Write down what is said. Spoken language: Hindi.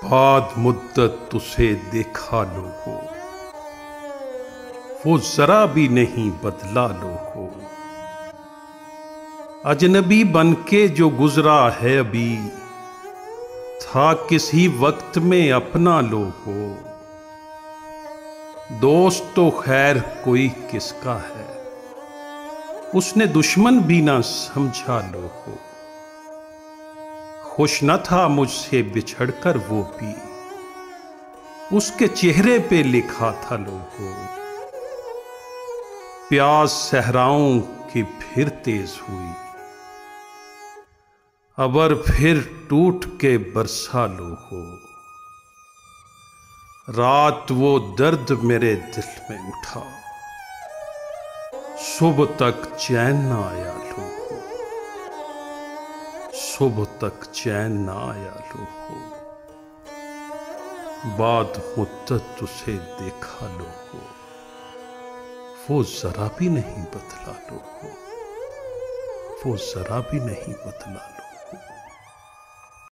बाद मुद्दत तुसे देखा लोगों, वो जरा भी नहीं बदला लोगों। अजनबी बनके जो गुजरा है अभी, था किसी वक्त में अपना लोगों। दोस्त तो खैर कोई किसका है, उसने दुश्मन भी ना समझा लोगों। खुश न था मुझसे बिछड़कर वो भी, उसके चेहरे पे लिखा था लोगों। प्यास सहराओं की फिर तेज हुई, अबर फिर टूट के बरसा लोगों। रात वो दर्द मेरे दिल में उठा, सुबह तक चैन न आया लोगों। सुबह तक चैन न आया लोगों। बाद मुद्दत तुझे देखा लोगों, वो जरा भी नहीं बदला लोगों। वो जरा भी नहीं बदला।